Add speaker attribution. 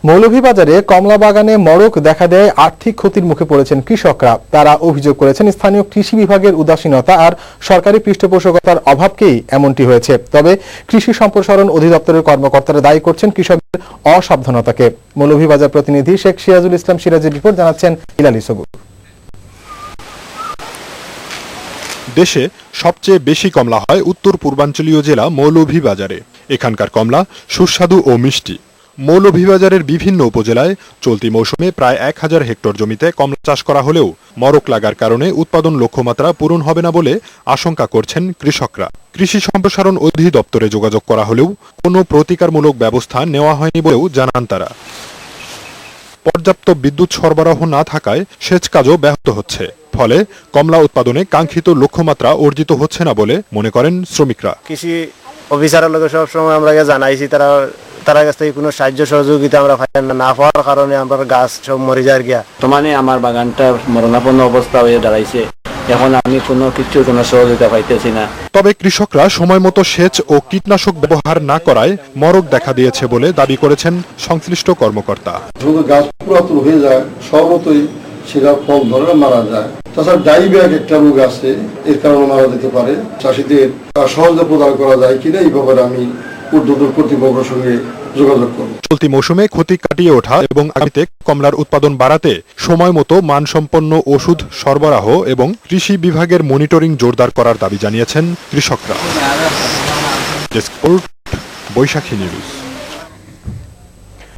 Speaker 1: মৌলভীবাজারে কমলা বাগানে মড়ক দেখা দেয় আর্থিক ক্ষতির মুখে পড়েছেন কৃষকরা। তারা অভিযোগ করেছেন স্থানীয় কৃষি বিভাগের উদাসীনতা আর সরকারি পৃষ্ঠপোষকতার অভাবকেই এমনটি হয়েছে। তবে কৃষি সম্প্রসারণ অধিদপ্তরের কর্মকর্তারা দায়ী করছেন কৃষকদের অসাবধানতাকে। মৌলভীবাজার প্রতিনিধি শেখ সিরাজুল ইসলাম সিরাজের রিপোর্ট, জানাচ্ছেন হিলালি সবুর।
Speaker 2: দেশে সবচেয়ে বেশি কমলা হয় উত্তর পূর্বাঞ্চলীয় জেলা মৌলভীবাজারে। এখানকার কমলা সুস্বাদু ও মিষ্টি। মৌলভীবাজারের বিভিন্ন উপজেলায় চলতি মৌসুমে প্রায় 1000 হেক্টর জমিতে কমলা চাষ করা হলেও মড়ক লাগার কারণে উৎপাদন লক্ষ্যমাত্রা পূরণ হবে না বলে আশঙ্কা করছেন কৃষকরা। কৃষি সম্প্রসারণ অধিদপ্তরে যোগাযোগ করা হলেও কোনো প্রতিকারমূলক ব্যবস্থা নেওয়া হয়নি বলেও জানান তারা। পর্যাপ্ত বিদ্যুৎ সরবরাহ না থাকায় সেচ কাজও ব্যাহত হচ্ছে। ফলে কমলা উৎপাদনে কাঙ্ক্ষিত লক্ষ্যমাত্রা অর্জিত হচ্ছে না বলে মনে করেন শ্রমিকরা।
Speaker 3: কৃষি অফিসারের লোক সবসময় আমরা জানাইছি, তারা কাছ থেকে কোনো সাহায্য সহযোগিতা আমরা পাই না পাওয়ার কারণে আমার গাছ সব মরে যায় গিয়া।
Speaker 4: বর্তমানে আমার বাগানটা মরণাপন্ন অবস্থা হয়ে দাঁড়াইছে। এখন আমি কোনো সহযোগিতা পাইতেছি না।
Speaker 2: তবে কৃষকরা সময় মতো সেচ ও কীটনাশক ব্যবহার না করায় মড়ক দেখা দিয়েছে বলে দাবি করেছেন সংশ্লিষ্ট কর্মকর্তা।
Speaker 5: গাছ পুরাতন হয়ে যায়, সর্বতই সেটা ফল ধরে মারা যায়। তাছাড়া ডাইব্যাক একটা রোগ আছে, এর কারণে মারা যেতে পারে। চাষিদের সহজে প্রদান করা যায় কিনা এই ব্যাপারে আমি ঊর্ধ্বতন কর্তৃপক্ষের সঙ্গে যোগাযোগ করব।
Speaker 2: চলতি মৌসুমে ক্ষতি কাটিয়ে ওঠা এবং আগামীতে কমলার উৎপাদন বাড়াতে সময় মতো মানসম্পন্ন ওষুধ সরবরাহ এবং কৃষি বিভাগের মনিটরিং জোরদার করার দাবি জানিয়েছেন কৃষকরা। বৈশাখী নিউজ।